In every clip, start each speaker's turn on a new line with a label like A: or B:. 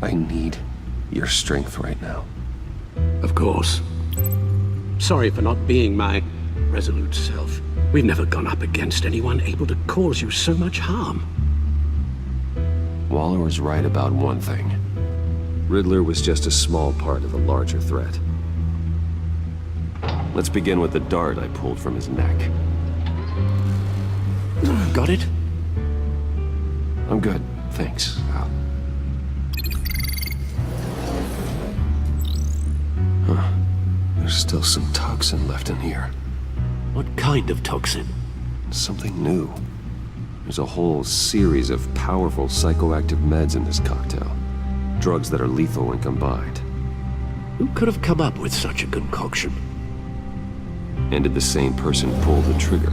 A: I need your strength right now.
B: Of course. Sorry for not being my resolute self. We've never gone up against anyone able to cause you so much harm.
A: Waller was right about one thing. Riddler was just a small part of the larger threat. Let's begin with the dart I pulled from his neck.
B: Got it?
A: I'm good, thanks. Huh. There's still some toxin left in here.
B: What kind of toxin?
A: Something new. There's a whole series of powerful psychoactive meds in this cocktail. Drugs that are lethal when combined.
B: Who could have come up with such a concoction?
A: And did the same person pull the trigger?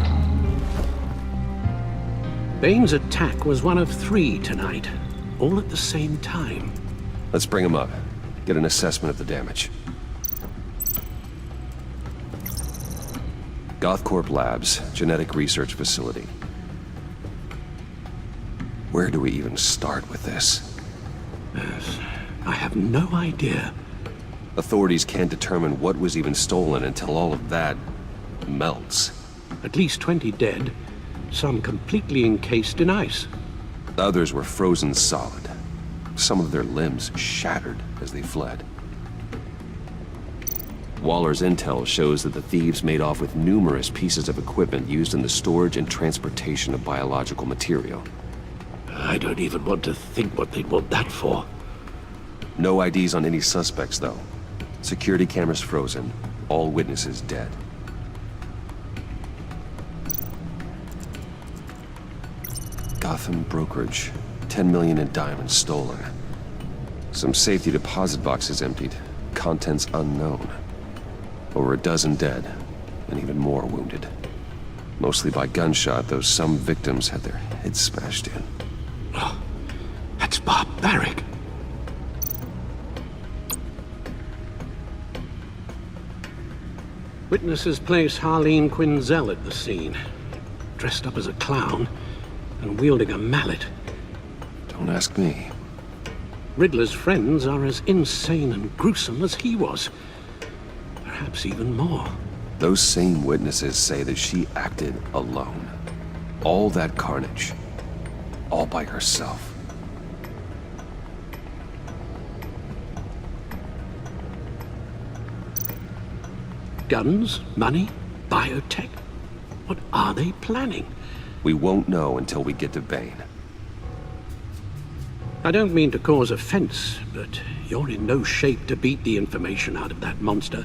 B: Bane's attack was one of 3 tonight, all at the same time.
A: Let's bring him up. Get an assessment of the damage. GothCorp Labs, genetic research facility. Where do we even start with this?
B: Yes, I have no idea.
A: Authorities can't determine what was even stolen until all of that melts.
B: At least 20 dead, some completely encased in ice.
A: Others were frozen solid. Some of their limbs shattered as they fled. Waller's intel shows that the thieves made off with numerous pieces of equipment used in the storage and transportation of biological material.
B: I don't even want to think what they'd want that for.
A: No IDs on any suspects, though. Security cameras frozen. All witnesses dead. Gotham brokerage. 10 million in diamonds stolen. Some safety deposit boxes emptied. Contents unknown. Over a dozen dead, and even more wounded. Mostly by gunshot, though some victims had their heads smashed in.
B: Oh, that's barbaric. Witnesses place Harleen Quinzel at the scene, dressed up as a clown and wielding a mallet.
A: Don't ask me.
B: Riddler's friends are as insane and gruesome as he was. Perhaps even more.
A: Those same witnesses say that she acted alone. All that carnage. All by herself.
B: Guns, money, biotech. What are they planning?
A: We won't know until we get to Bane.
B: I don't mean to cause offense, but you're in no shape to beat the information out of that monster.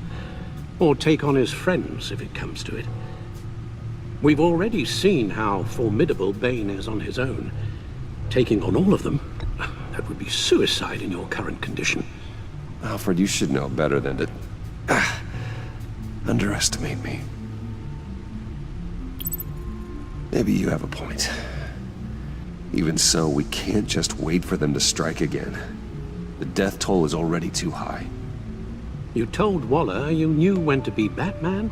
B: Or take on his friends, if it comes to it. We've already seen how formidable Bane is on his own. Taking on all of them, that would be suicide in your current condition.
A: Alfred, you should know better than to underestimate me. Maybe you have a point. Even so, we can't just wait for them to strike again. The death toll is already too high.
B: You told Waller you knew when to be Batman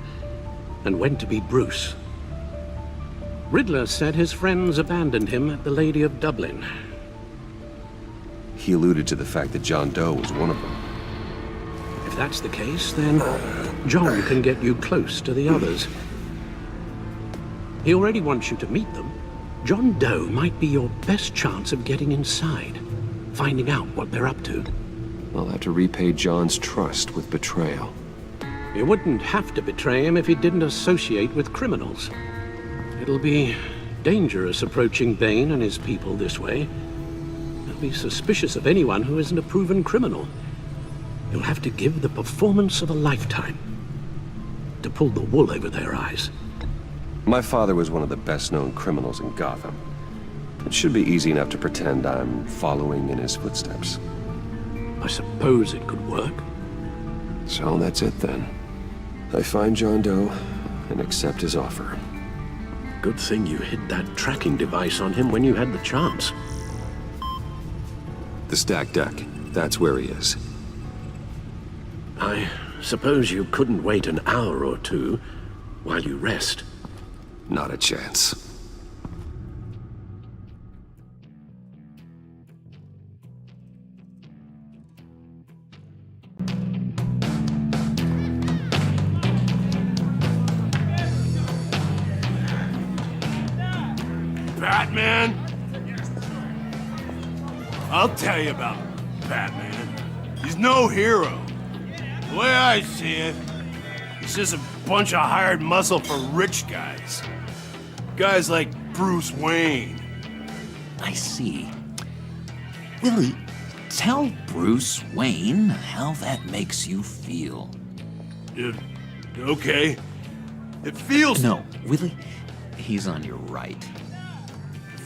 B: and when to be Bruce. Riddler said his friends abandoned him at the Lady of Dublin.
A: He alluded to the fact that John Doe was one of them.
B: If that's the case, then John can get you close to the others. He already wants you to meet them. John Doe might be your best chance of getting inside, finding out what they're up to.
A: I'll have to repay John's trust with betrayal.
B: You wouldn't have to betray him if he didn't associate with criminals. It'll be dangerous approaching Bane and his people this way. They'll be suspicious of anyone who isn't a proven criminal. You'll have to give the performance of a lifetime to pull the wool over their eyes.
A: My father was one of the best-known criminals in Gotham. It should be easy enough to pretend I'm following in his footsteps.
B: I suppose it could work.
A: So that's it then. I find John Doe and accept his offer.
B: Good thing you hid that tracking device on him when you had the chance.
A: The stacked deck. That's where he is.
B: I suppose you couldn't wait an hour or two while you rest.
A: Not a chance.
C: Batman? I'll tell you about Batman. He's no hero. The way I see it, he's just a bunch of hired muscle for rich guys. Guys like Bruce Wayne.
D: I see. Willie, tell Bruce Wayne how that makes you feel.
C: Okay. It feels...
D: No, Willie, he's on your right.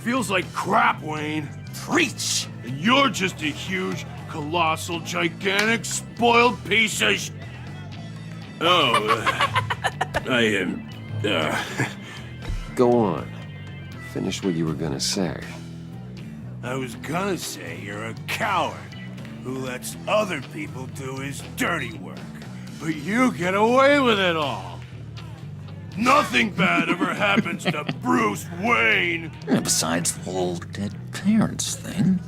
C: feels like crap, Wayne.
D: Preach!
C: And you're just a huge, colossal, gigantic, spoiled piece of I am...
A: Go on. Finish what you were gonna say.
C: I was gonna say you're a coward who lets other people do his dirty work. But you get away with it all. Nothing bad ever happens to Bruce Wayne.
D: Besides the whole dead parents thing.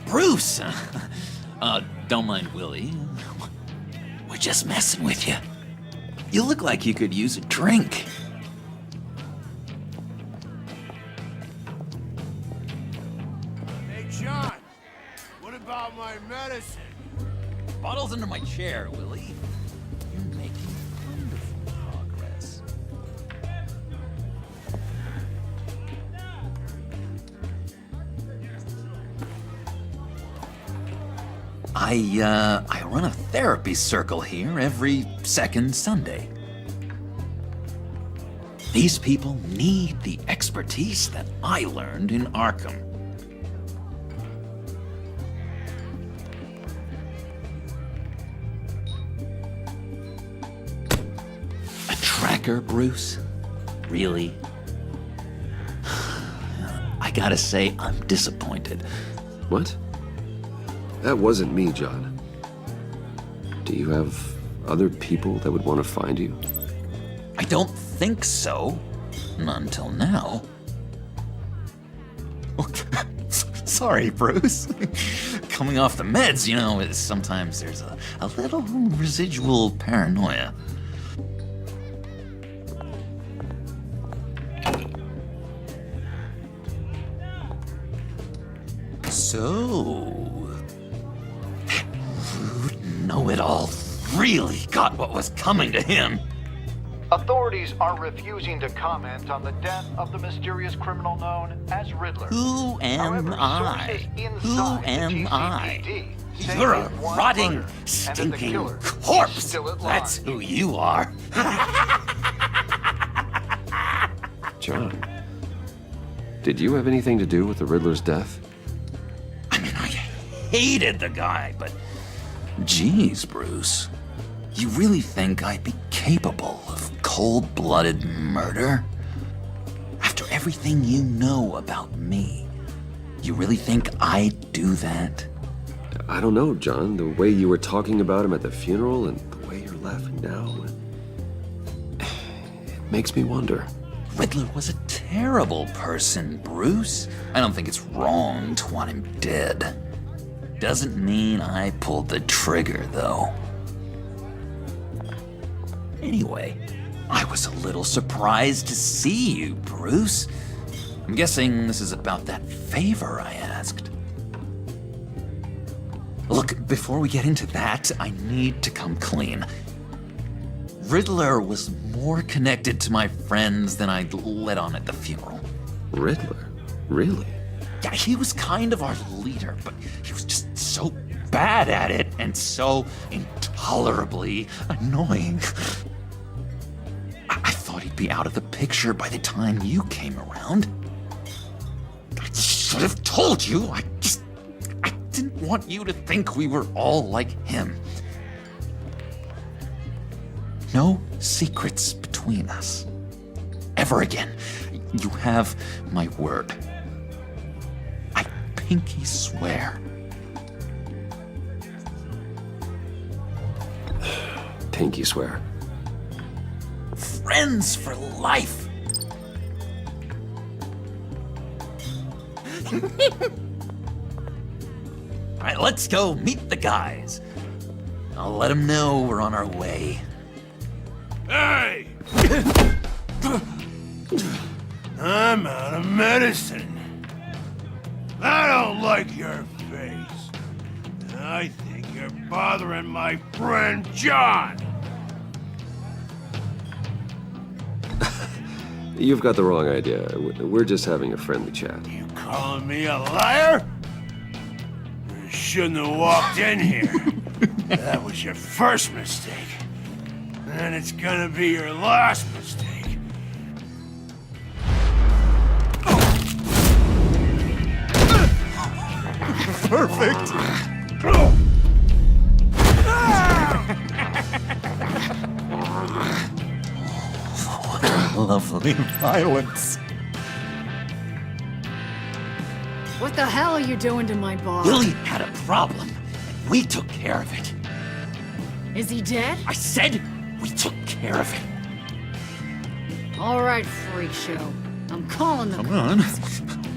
D: Bruce! Don't mind Willie. We're just messing with you. You look like you could use a drink.
C: Hey, John, what about my medicine?
D: Bottle's under my chair, Willie. You're making wonderful progress. I run a therapy circle here every second Sunday. These people need the expertise that I learned in Arkham. A tracker, Bruce? Really? I gotta say, I'm disappointed.
A: What? That wasn't me, John. Do you have other people that would want to find you?
D: I don't think so. Not until now. Sorry, Bruce. Coming off the meds, you know, sometimes there's a little residual paranoia. So, that rude know-it-all really got what was coming to him.
E: Authorities are refusing to comment on the death of the mysterious criminal known as Riddler.
D: Who am
E: However,
D: I?
E: sources
D: Who
E: inside the
D: am I?
E: GCPD say
D: You're a
E: he was
D: rotting,
E: murdered, and that the
D: stinking
E: killer is
D: corpse.
E: still at
D: That's
E: large.
D: who you are.
A: John, did you have anything to do with the Riddler's death?
D: I mean, I hated the guy, but geez, Bruce. You really think I'd be capable of cold-blooded murder? After everything you know about me, you really think I'd do that?
A: I don't know, John. The way you were talking about him at the funeral and the way you're laughing now, it makes me wonder.
D: Riddler was a terrible person, Bruce. I don't think it's wrong to want him dead. Doesn't mean I pulled the trigger, though. Anyway, I was a little surprised to see you, Bruce. I'm guessing this is about that favor I asked. Look, before we get into that, I need to come clean. Riddler was more connected to my friends than I'd let on at the funeral.
A: Riddler? Really?
D: Yeah, he was kind of our leader, but he was just so bad at it and so intolerably annoying. I thought he'd be out of the picture by the time you came around. I should have told you. I didn't want you to think we were all like him. No secrets between us. Ever again. You have my word. I pinky swear.
A: Pinky swear.
D: Friends for life. All right, let's go meet the guys. I'll let them know we're on our way.
C: Hey! I'm out of medicine. I don't like your face. I think you're bothering my friend John.
A: You've got the wrong idea. We're just having a friendly chat.
C: You calling me a liar? You shouldn't have walked in here. That was your first mistake. And it's gonna be your last mistake.
F: Perfect! Lovely violence.
G: What the hell are you doing to my bar?
D: Willie had a problem, and we took care of it.
G: Is he dead?
D: I said we took care of it.
G: All right, freak show. I'm calling the
F: Come on.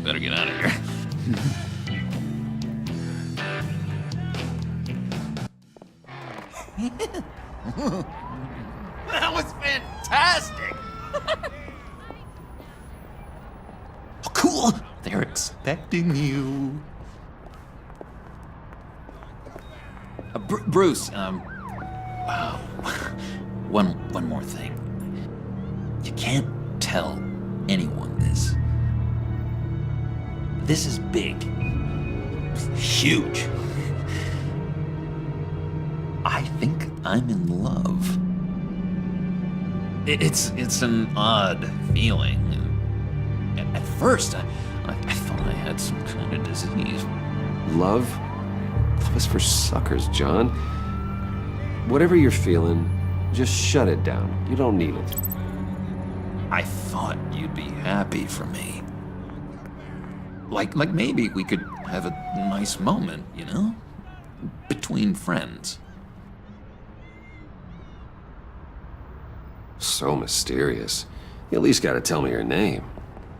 D: Better get out of here. That was fantastic! Oh, cool! They're expecting you. Bruce, wow. One more thing. You can't tell anyone this. This is big. Huge. I think I'm in love. It's an odd feeling. At first, I thought I had some kind of disease.
A: Love? Love is for suckers, John. Whatever you're feeling, just shut it down. You don't need it.
D: I thought you'd be happy for me. Like maybe we could have a nice moment, you know? Between friends.
A: So mysterious. You at least gotta tell me her name.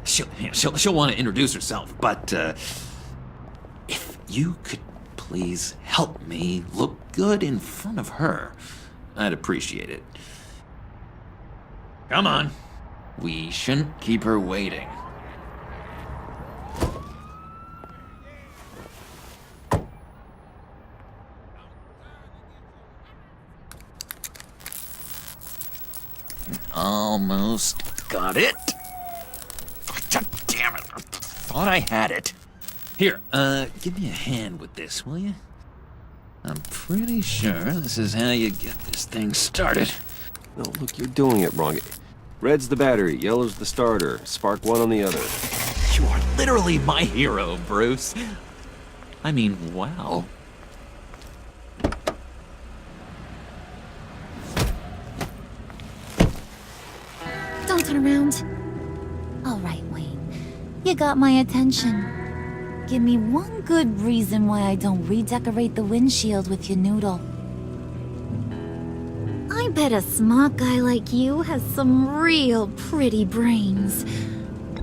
D: She'll want to introduce herself, but if you could please help me look good in front of her, I'd appreciate it. Come on. We shouldn't keep her waiting. Almost got it. God damn it. I thought I had it. Here, give me a hand with this, will you? I'm pretty sure this is how you get this thing started.
A: No, look, you're doing it wrong. Red's the battery, yellow's the starter. Spark one on the other.
D: You are literally my hero, Bruce. I mean, wow.
H: Don't turn around. All right, Wayne. You got my attention. Give me one good reason why I don't redecorate the windshield with your noodle. I bet a smart guy like you has some real pretty brains.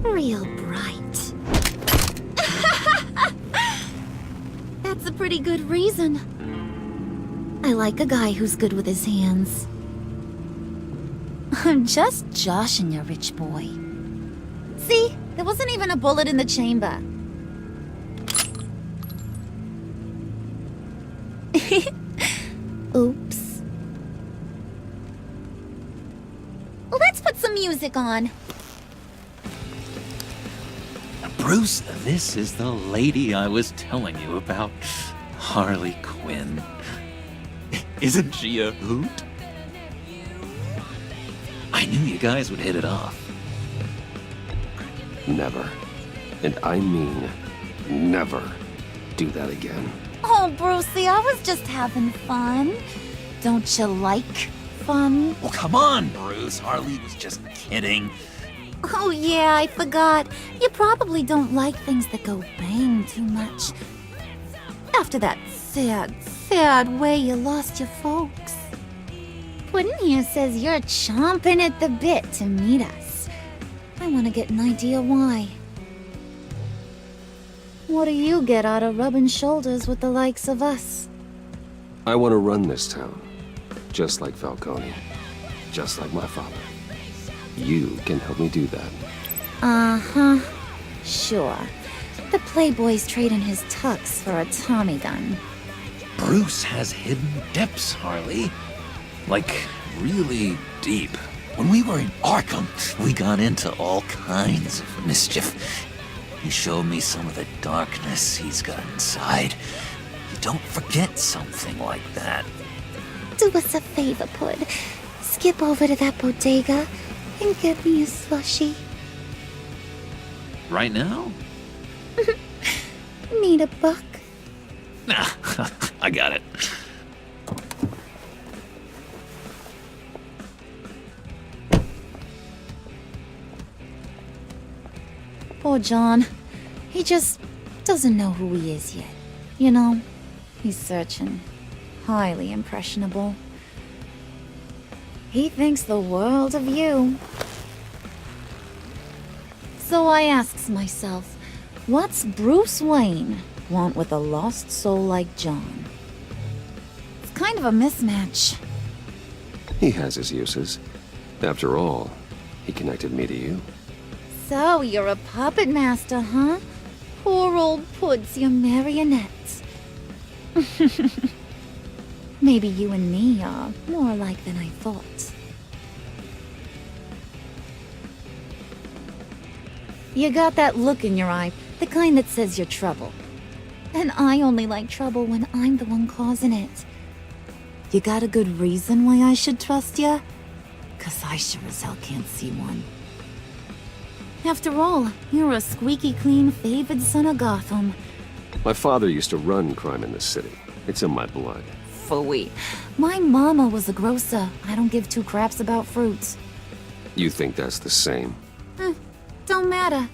H: Real bright. That's a pretty good reason. I like a guy who's good with his hands. I'm just joshing you, rich boy. See? There wasn't even a bullet in the chamber. Oops. Let's put some music on.
D: Bruce, this is the lady I was telling you about. Harley Quinn. Isn't she a hoot? I knew you guys would hit it off.
A: Never. And I mean never do that again.
H: Oh, Brucey, I was just having fun. Don't you like fun?
D: Well, come on, Bruce. Harley was just kidding.
H: Oh, yeah, I forgot. You probably don't like things that go bang too much. After that sad way you lost your folks. Puddin' here says you're chomping at the bit to meet us. I want to get an idea why. What do you get out of rubbing shoulders with the likes of us?
A: I want to run this town. Just like Falcone. Just like my father. You can help me do that.
H: Uh-huh. Sure. The Playboy's trading his tux for a Tommy gun.
D: Bruce has hidden depths, Harley. Like, really deep. When we were in Arkham, we got into all kinds of mischief. He showed me some of the darkness he's got inside. You don't forget something like that.
H: Do us a favor, Pud. Skip over to that bodega and get me a slushie.
D: Right now?
H: Need a buck?
D: Nah, I got it.
H: Poor John. He just doesn't know who he is yet. You know, he's searching. Highly impressionable. He thinks the world of you. So I asks myself, what's Bruce Wayne want with a lost soul like John? It's kind of a mismatch.
A: He has his uses. After all, he connected me to you.
H: So you're a puppet master, huh? Poor old Pud's your marionette. Maybe you and me are more alike than I thought. You got that look in your eye, the kind that says you're trouble. And I only like trouble when I'm the one causing it. You got a good reason why I should trust you? 'Cause I sure as hell can't see one. After all, you're a squeaky clean favored son of Gotham.
A: My father used to run crime in this city. It's in my blood.
H: Phooey. My mama was a grocer. I don't give two craps about fruits.
A: You think that's the same?
H: Don't matter.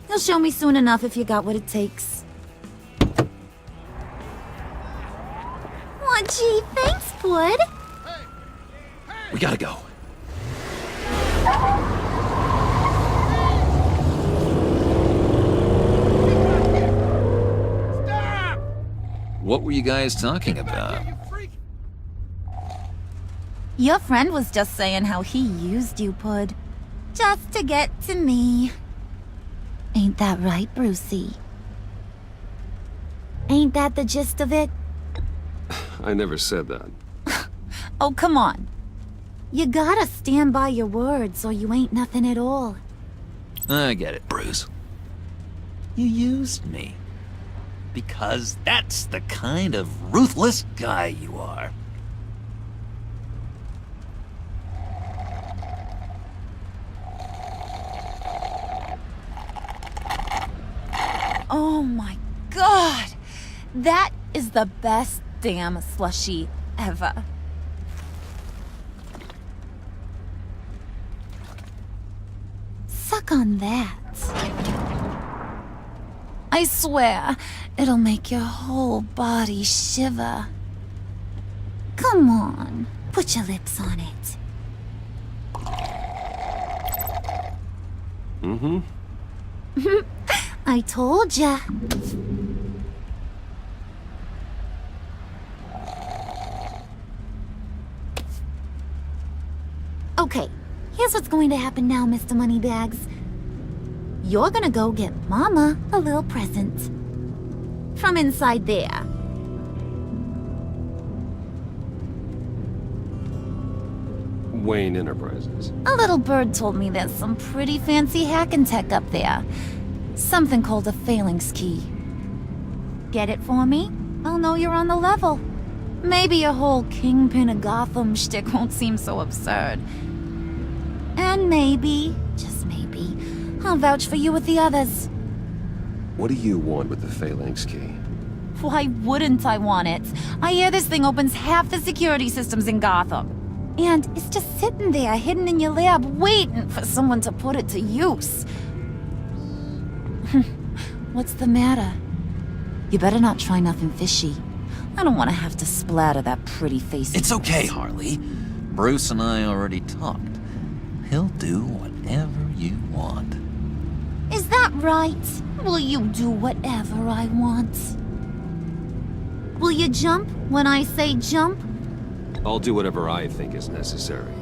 H: You'll show me soon enough if you got what it takes. Aw, gee, thanks, Bud.
D: We gotta go. What were you guys talking about?
H: Your friend was just saying how he used you, Pud. Just to get to me. Ain't that right, Brucey? Ain't that the gist of it?
A: I never said that.
H: Oh, come on. You gotta stand by your words or you ain't nothing at all.
D: I get it, Bruce. You used me. Because that's the kind of ruthless guy you are.
H: Oh my god! That is the best damn slushie ever. Suck on that. I swear, it'll make your whole body shiver. Come on, put your lips on it.
A: Mm-hmm.
H: I told ya. Okay, here's what's going to happen now, Mr. Moneybags. You're gonna go get Mama a little present. From inside there.
A: Wayne Enterprises.
H: A little bird told me there's some pretty fancy hacking tech up there. Something called a phalanx key. Get it for me? I'll know you're on the level. Maybe your whole Kingpin of Gotham shtick won't seem so absurd. And maybe, just maybe, I'll vouch for you with the others.
A: What do you want with the phalanx key?
H: Why wouldn't I want it? I hear this thing opens half the security systems in Gotham. And it's just sitting there, hidden in your lab, waiting for someone to put it to use. What's the matter? You better not try nothing fishy. I don't want to have to splatter that pretty face.
D: It's okay, Harley. Bruce and I already talked. He'll do whatever you want.
H: Is that right? Will you do whatever I want? Will you jump when I say jump?
A: I'll do whatever I think is necessary.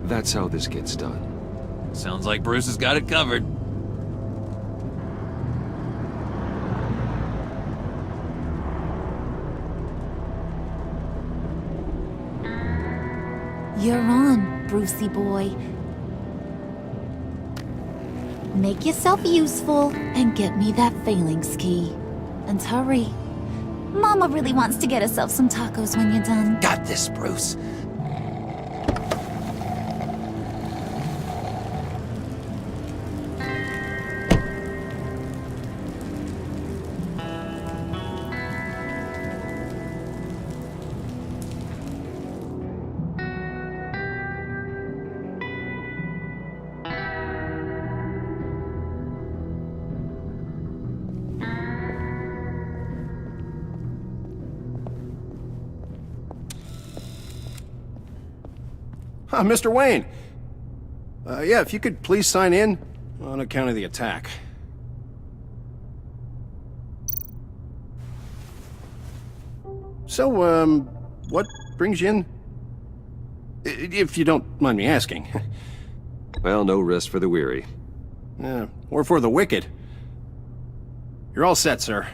A: That's how this gets done.
D: Sounds like Bruce has got it covered.
H: You're on, Brucey boy. Make yourself useful and get me that phalanx key. And hurry. Mama really wants to get herself some tacos when you're done.
D: Got this, Bruce.
I: Mr. Wayne. Yeah, if you could please sign in on account of the attack. So, what brings you in? If you don't mind me asking.
A: Well, no rest for the weary.
I: Yeah, or for the wicked. You're all set, sir.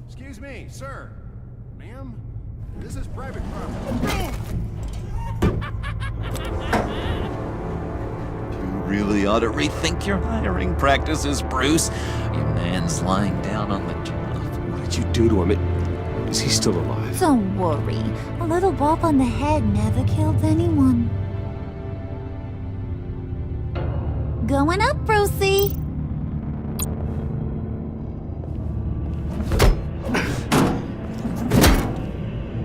I: Excuse me, sir. Ma'am, this is private property.
D: You really ought to rethink your hiring practices, Bruce. Your man's lying down on the job.
A: What did you do to him? Is he still alive?
H: Don't worry. A little bop on the head never killed anyone. Going up, Brucey.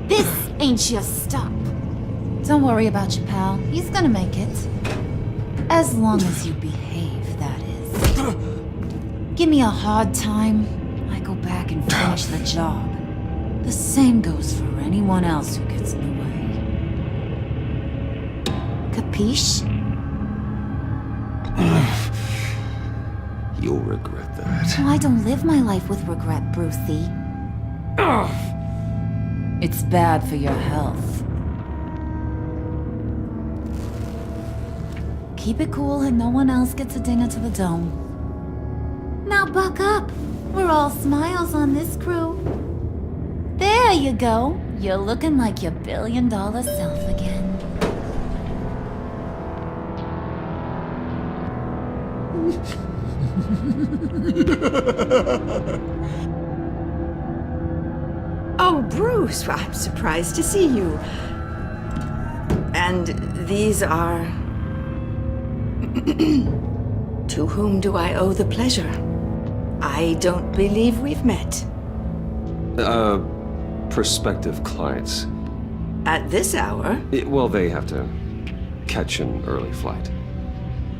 H: This ain't your stop. Don't worry about your pal. He's gonna make it. As long as you behave, that is. Give me a hard time, I go back and finish the job. The same goes for anyone else who gets in the way. Capiche?
A: You'll regret that.
H: Oh, I don't live my life with regret, Brucey. It's bad for your health. Keep it cool and no one else gets a dinner to the dome. Now buck up. We're all smiles on this crew. There you go. You're looking like your billion-dollar self again.
J: Oh, Bruce, I'm surprised to see you. And these are... To whom do I owe the pleasure? I don't believe we've met.
A: Prospective clients.
J: At this hour?
A: Well, they have to catch an early flight.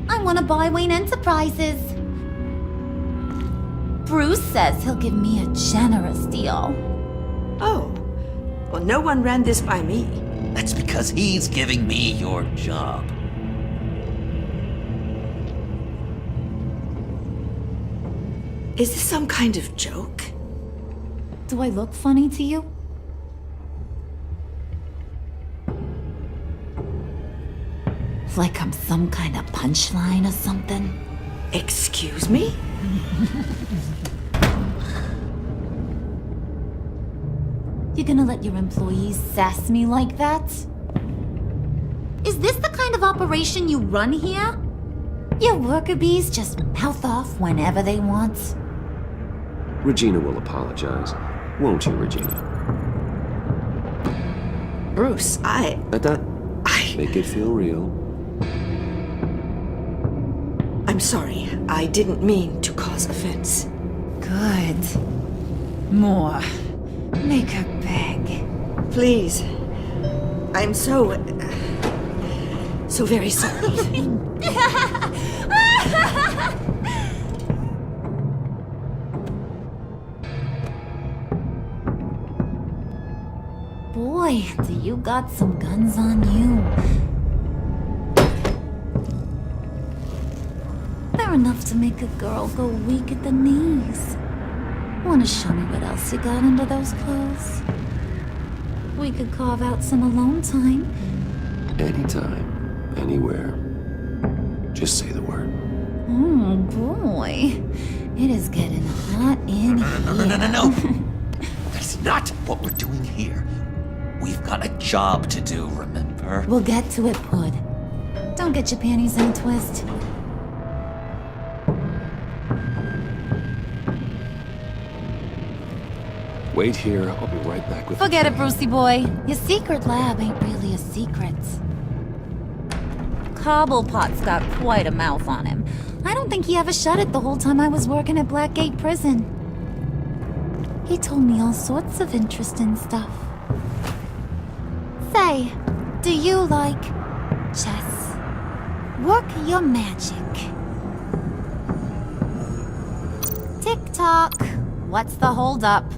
H: I want to buy Wayne Enterprises. Bruce says he'll give me a generous deal.
J: Oh, well, no one ran this by me.
D: That's because he's giving me your job.
J: Is this some kind of joke?
H: Do I look funny to you? Like I'm some kind of punchline or something?
J: Excuse me?
H: You gonna let your employees sass me like that? Is this the kind of operation you run here? Your worker bees just mouth off whenever they want?
A: Regina will apologize. Won't you, Regina?
J: Bruce, I...
A: Make it feel real.
J: I'm sorry. I didn't mean to cause offense.
H: Good. More. Make her beg.
J: Please. I'm so very sorry.
H: Boy, do you got some guns on you. They're enough to make a girl go weak at the knees. Wanna show me what else you got under those clothes? We could carve out some alone time.
A: Anytime, anywhere.
D: Just say the word.
H: Oh boy. It is getting hot in here.
D: No. That's not what we're doing here. We've got a job to do, remember?
H: We'll get to it, Pud. Don't get your panties in a twist.
A: Wait here, I'll be right back with
H: Forget it, Brucey boy. Your secret lab ain't really a secret. Cobblepot's got quite a mouth on him. I don't think he ever shut it the whole time I was working at Blackgate Prison. He told me all sorts of interesting stuff. Say, do you like chess? Work your magic. Tick-tock. What's the holdup?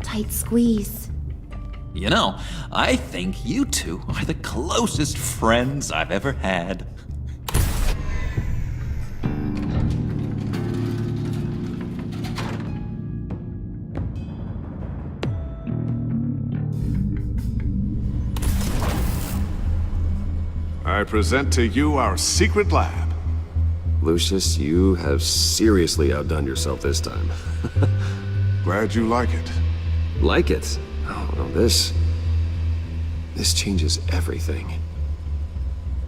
H: Tight squeeze.
D: You know, I think you two are the closest friends I've ever had.
F: I present to you our secret lab.
A: Lucius, you have seriously outdone yourself this time.
F: Glad you like it.
A: Like it? Oh, no, this changes everything.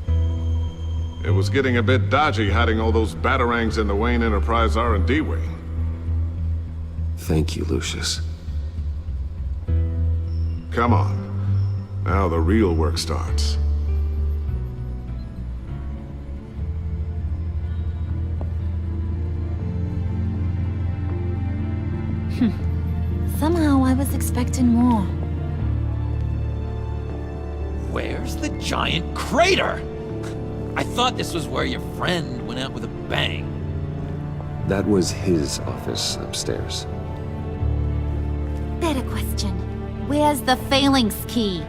F: It was getting a bit dodgy hiding all those batarangs in the Wayne Enterprise R&D wing.
A: Thank you, Lucius.
F: Come on. Now the real work starts.
H: Somehow I was expecting more.
D: Where's the giant crater? I thought this was where your friend went out with a bang.
A: That was his office upstairs.
H: Better question. Where's the phalanx key?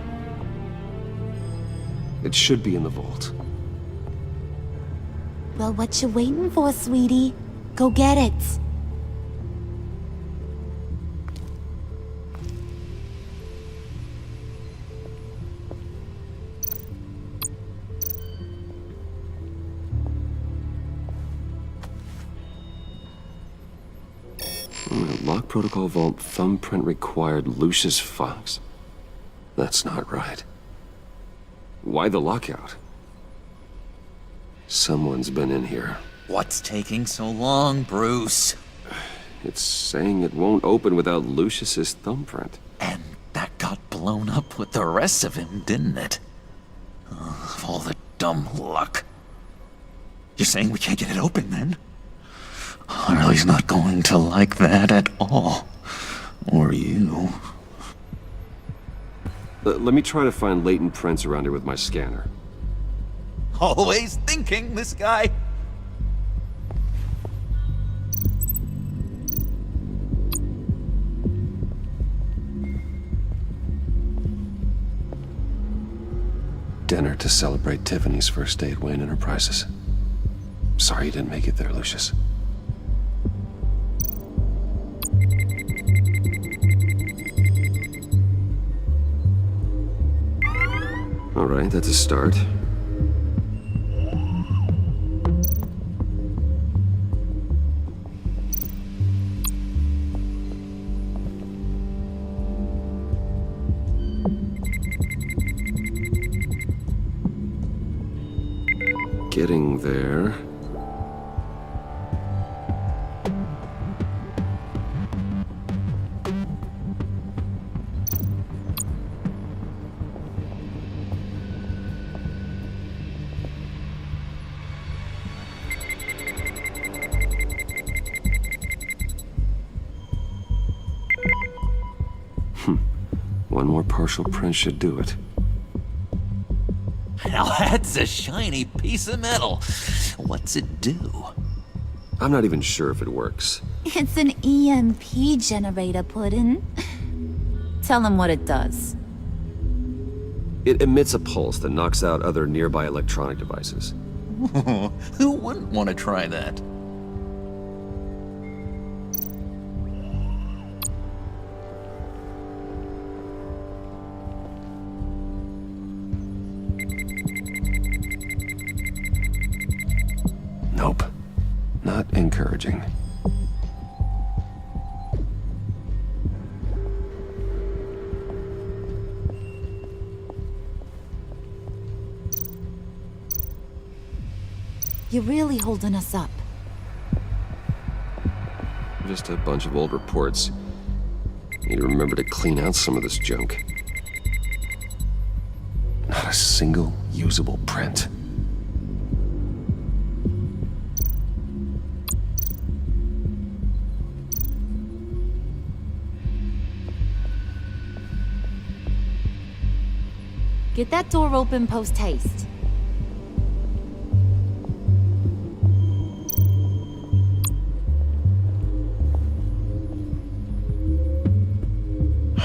A: It should be in the vault.
H: Well, what you waiting for, sweetie? Go get it.
A: Lock protocol vault thumbprint required Lucius Fox. That's not right. Why the lockout? Someone's been in here.
D: What's taking so long, Bruce?
A: It's saying it won't open without Lucius's thumbprint.
D: And that got blown up with the rest of him, didn't it? Of all the dumb luck. You're saying we can't get it open, then? Harley's not going to like that at all. Or you.
A: Let me try to find latent prints around here with my scanner.
D: Always thinking, this guy.
A: Dinner to celebrate Tiffany's first day at Wayne Enterprises. Sorry you didn't make it there, Lucius. All right, that's a start. Getting there. One more partial print should do it.
D: Now that's a shiny piece of metal. What's it do?
A: I'm not even sure if it works.
H: It's an EMP generator, Puddin'. Tell him what it does.
A: It emits a pulse that knocks out other nearby electronic devices.
D: Who wouldn't want to try that?
A: encouraging.
H: You're really holding us up.
A: Just a bunch of old reports. Need to remember to clean out some of this junk. Not a single usable print.
H: Get that door open post-haste.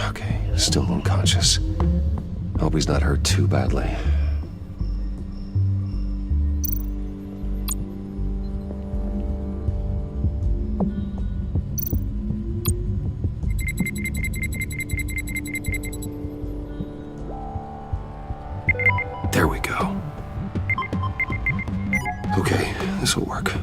A: Okay, still unconscious. Hope he's not hurt too badly. There we go. Okay, this'll work.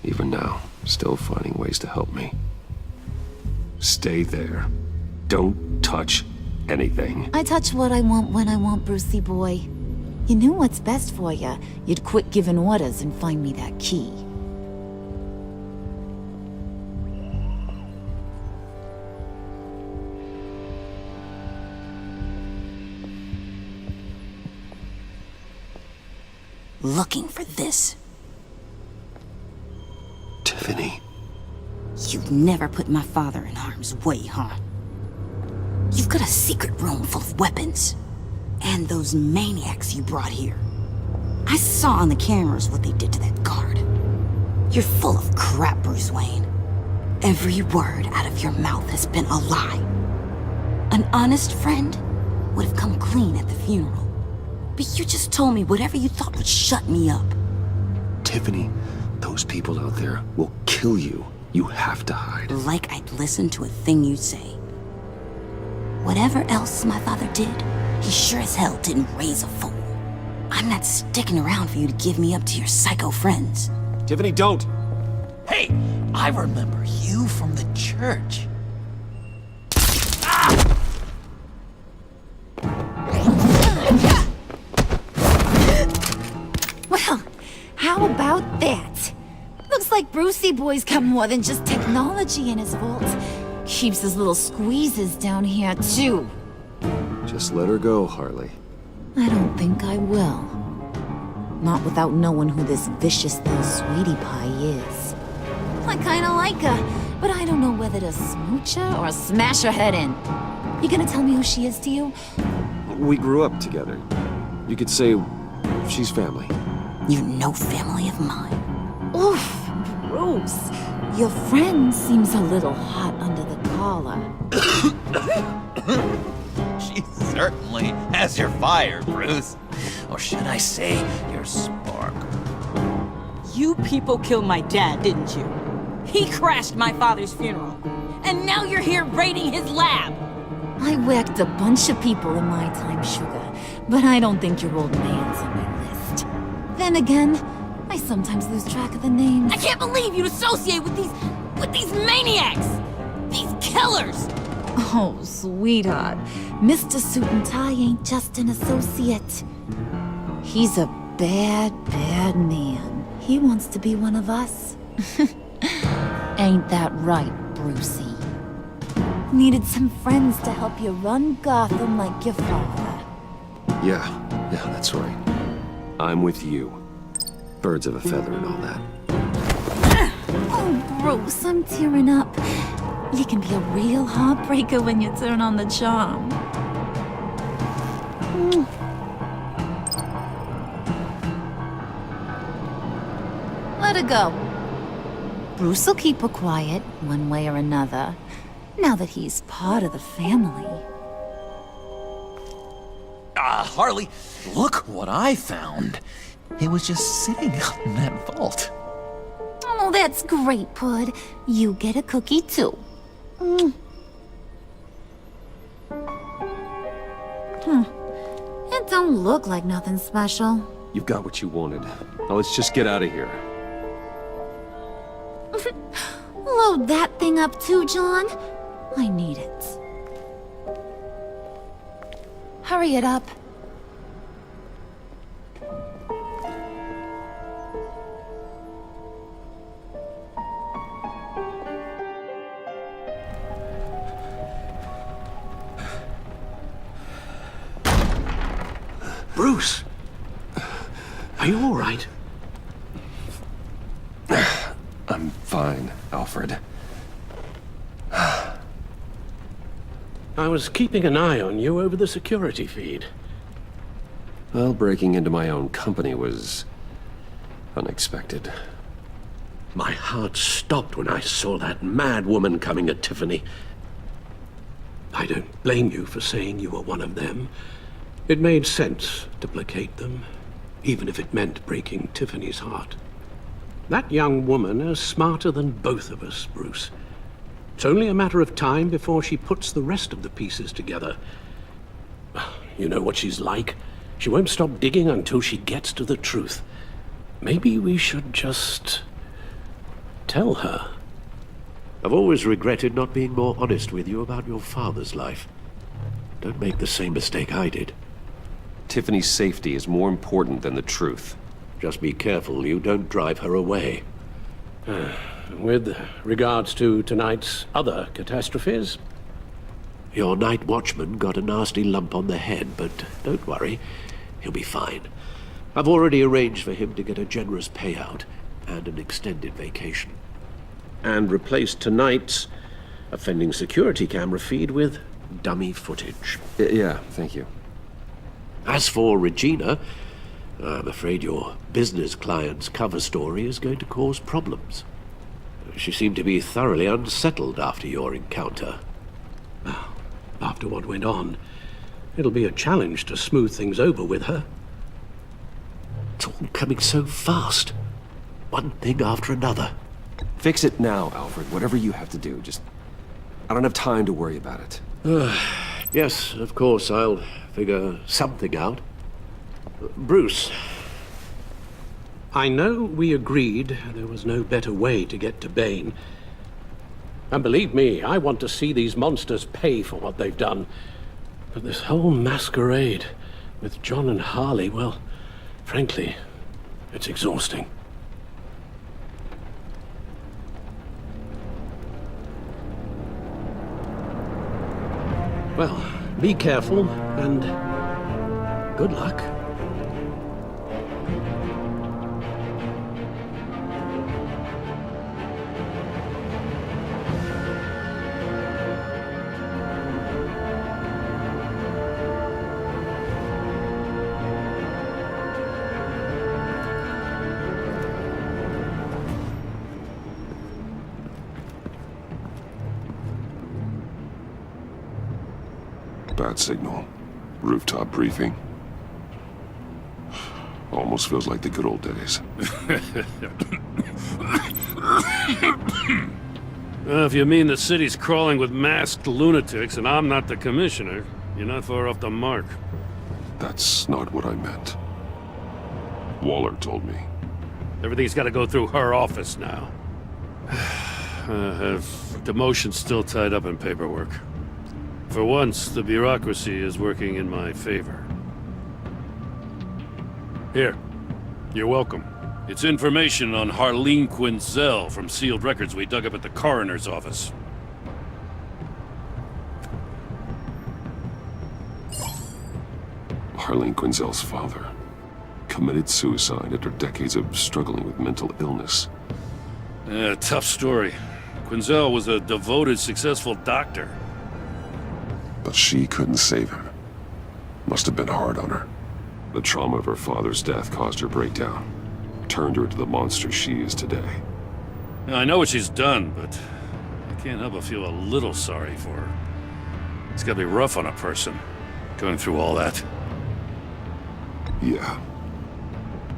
A: Even now, still finding ways to help me. Stay there. Don't touch anything.
H: I touch what I want when I want, Brucey boy. You knew what's best for you. You'd quit giving orders and find me that key.
J: Looking for this.
A: Tiffany.
J: You've never put my father in harm's way, huh? You've got a secret room full of weapons. And those maniacs you brought here. I saw on the cameras what they did to that guard. You're full of crap, Bruce Wayne. Every word out of your mouth has been a lie. An honest friend would have come clean at the funeral. But you just told me whatever you thought would shut me up.
A: Tiffany, those people out there will kill you. You have to hide.
J: Like I'd listen to a thing you say. Whatever else my father did, he sure as hell didn't raise a fool. I'm not sticking around for you to give me up to your psycho friends.
A: Tiffany, don't!
D: Hey, I remember you from the church.
H: Well, how about that? Looks like Brucey boy's got more than just technology in his vault. Keeps his little squeezes down here, too.
A: Just let her go, Harley.
H: I don't think I will. Not without knowing who this vicious little sweetie pie is. I kinda like her, but I don't know whether to smooch her or smash her head in. You gonna tell me who she is to you?
A: We grew up together. You could say she's family.
J: You're no family of mine.
H: Oof, Bruce. Your friend seems a little hot under the collar.
D: She certainly has your fire, Bruce. Or should I say, your spark.
K: You people killed my dad, didn't you? He crashed my father's funeral. And now you're here raiding his lab.
H: I whacked a bunch of people in my time, Sugar, but I don't think your old man's on my list. Then again, I sometimes lose track of the names.
K: I can't believe you'd associate with these maniacs! These killers!
H: Oh, sweetheart. Mr. Suit and Tie ain't just an associate. He's a bad, bad man. He wants to be one of us. Ain't that right, Brucey? Needed some friends to help you run Gotham like your father.
A: Yeah, that's right. I'm with you. Birds of a feather and all that.
H: Oh, Bruce, I'm tearing up. You can be a real heartbreaker when you turn on the charm. Let her go. Bruce will keep her quiet, one way or another. now that he's part of the family.
D: Harley, look what I found. It was just sitting up in that vault.
H: Oh, that's great, Pud. You get a cookie, too. It don't look like nothing special.
A: You've got what you wanted. Now let's just get out of here.
H: Load that thing up too, John. I need it. Hurry it up.
B: Bruce! Are you all right?
A: I'm fine, Alfred.
B: I was keeping an eye on you over the security feed.
A: Well, breaking into my own company was unexpected.
B: My heart stopped when I saw that mad woman coming at Tiffany. I don't blame you for saying you were one of them. It made sense to placate them, even if it meant breaking Tiffany's heart. That young woman is smarter than both of us, Bruce. It's only a matter of time before she puts the rest of the pieces together. You know what she's like. She won't stop digging until she gets to the truth. Maybe we should just tell her. I've always regretted not being more honest with you about your father's life. Don't make the same mistake I did.
A: Tiffany's safety is more important than the truth.
B: Just be careful you don't drive her away. With regards to tonight's other catastrophes, your night watchman got a nasty lump on the head, but don't worry, he'll be fine. I've already arranged for him to get a generous payout and an extended vacation. And replaced tonight's offending security camera feed with dummy footage.
A: Yeah, thank you.
B: As for Regina, I'm afraid your business client's cover story is going to cause problems. She seemed to be thoroughly unsettled after your encounter. After what went on, it'll be a challenge to smooth things over with her. It's all coming so fast. One thing after another.
A: Fix it now, Alfred. Whatever you have to do. I don't have time to worry about it.
B: Yes, of course, I'll figure something out. Bruce, I know we agreed there was no better way to get to Bane. And believe me, I want to see these monsters pay for what they've done. But this whole masquerade with John and Harley, well, frankly, it's exhausting. Well, be careful, and good luck.
F: Bad signal. Rooftop briefing. Almost feels like the good old days.
L: Well, if you mean the city's crawling with masked lunatics and I'm not the commissioner, you're not far off the mark.
F: That's not what I meant. Waller told me.
L: Everything's got to go through her office now. Demotion's still tied up in paperwork. For once, the bureaucracy is working in my favor. Here, you're welcome. It's information on Harleen Quinzel from sealed records we dug up at the coroner's office.
F: Harleen Quinzel's father committed suicide after decades of struggling with mental illness.
L: Tough story. Quinzel was a devoted, successful doctor.
F: But she couldn't save him. Must have been hard on her. The trauma of her father's death caused her breakdown. Turned her into the monster she is today.
L: Now, I know what she's done, but I Can't help but feel a little sorry for her. It's gotta be rough on a person, going through all that.
F: Yeah.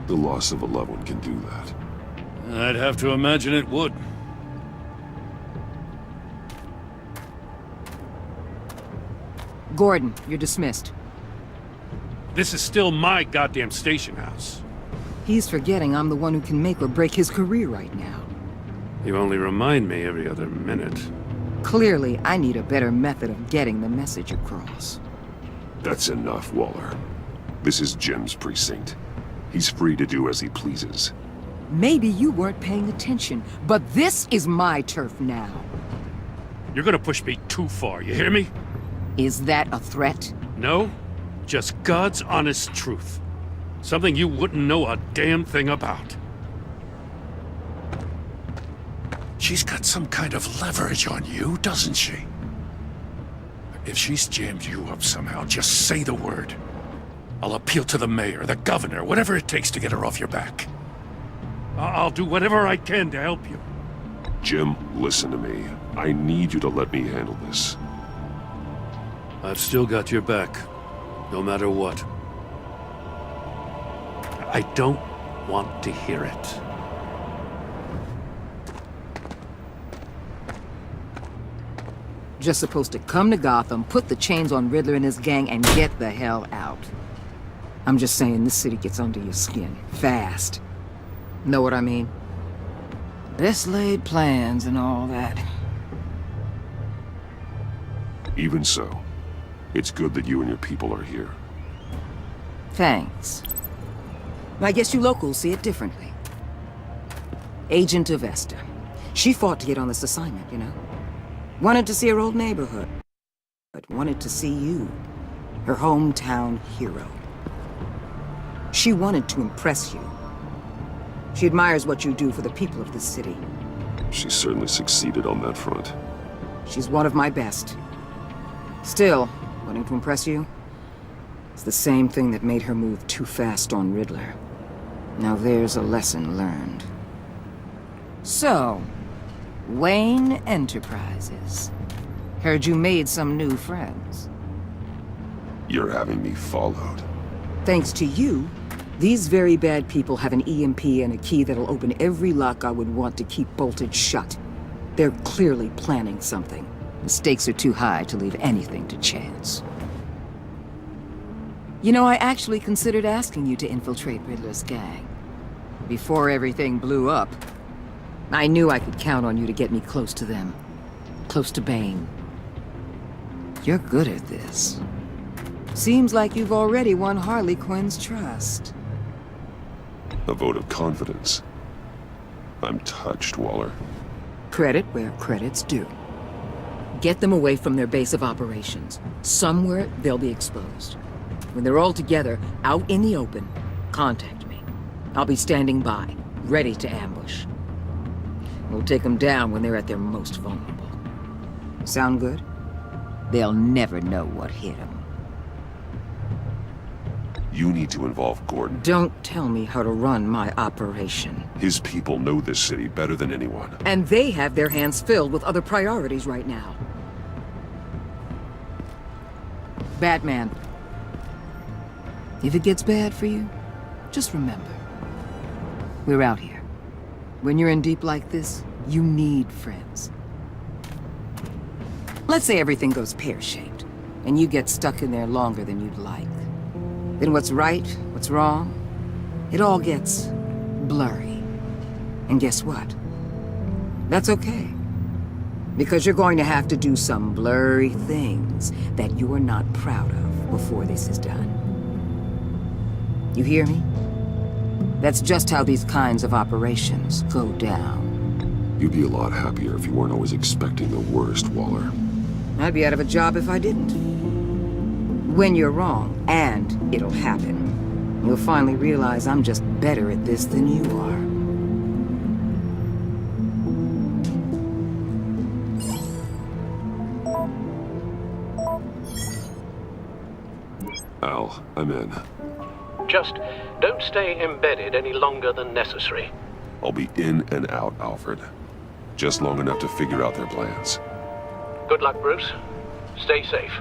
F: The loss of a loved one can do that.
L: I'd have to imagine it would.
M: Gordon, you're dismissed.
L: This is still my goddamn station house.
M: He's forgetting I'm the one who can make or break his career right now.
L: You only remind me every other minute.
M: Clearly, I need a better method of getting the message across.
F: That's enough, Waller. This is Jim's precinct. He's free to do as he pleases.
M: Maybe you weren't paying attention, but this is my turf now.
L: You're gonna push me too far, you hear me?
M: Is that a threat?
L: No, just God's honest truth. Something you wouldn't know a damn thing about. She's got some kind of leverage on you, doesn't she? If she's jammed you up somehow, just say the word. I'll appeal to the mayor, the governor, whatever it takes to get her off your back. I'll do whatever I can to help you.
F: Jim, listen to me. I need you to let me handle this.
L: I've still got your back, no matter what. I don't want to hear it.
M: Just supposed to come to Gotham, put the chains on Riddler and his gang, and get the hell out. I'm just saying, this city gets under your skin. Fast. Know what I mean? Best laid plans and all that.
F: Even so, it's good that you and your people are here.
M: Thanks. I guess you locals see it differently. Agent of Vesta. She fought to get on this assignment, you know? Wanted to see her old neighborhood, but wanted to see you, her hometown hero. She wanted to impress you. She admires what you do for the people of this city.
F: She certainly succeeded on that front.
M: She's one of my best. Still, wanting to impress you? It's the same thing that made her move too fast on Riddler. Now there's a lesson learned. So, Wayne Enterprises. Heard you made some new friends.
F: You're having me followed.
M: Thanks to you, these very bad people have an EMP and a key that'll open every lock I would want to keep bolted shut. They're clearly planning something. The stakes are too high to leave anything to chance. You know, I actually considered asking you to infiltrate Riddler's gang. Before everything blew up, I knew I could count on you to get me close to them. Close to Bane. You're good at this. Seems like you've already won Harley Quinn's trust.
F: A vote of confidence. I'm touched, Waller.
M: Credit where credit's due. Get them away from their base of operations. Somewhere they'll be exposed. When they're all together, out in the open, contact me. I'll be standing by, ready to ambush. We'll take them down when they're at their most vulnerable. Sound good? They'll never know what hit them.
F: You need to involve Gordon.
M: Don't tell me how to run my operation.
F: His people know this city better than anyone.
M: And they have their hands filled with other priorities right now. Batman. If it gets bad for you, just remember. We're out here. When you're in deep like this, you need friends. Let's say everything goes pear-shaped, and you get stuck in there longer than you'd like. Then what's right, what's wrong, it all gets blurry. And guess what? That's okay. Because you're going to have to do some blurry things that you're not proud of before this is done. You hear me? That's just how these kinds of operations go down.
F: You'd be a lot happier if you weren't always expecting the worst, Waller.
M: I'd be out of a job if I didn't. When you're wrong, and it'll happen, you'll finally realize I'm just better at this than you are.
F: Al, I'm in.
B: Just don't stay embedded any longer than necessary.
F: I'll be in and out, Alfred. Just long enough to figure out their plans.
B: Good luck, Bruce. Stay safe.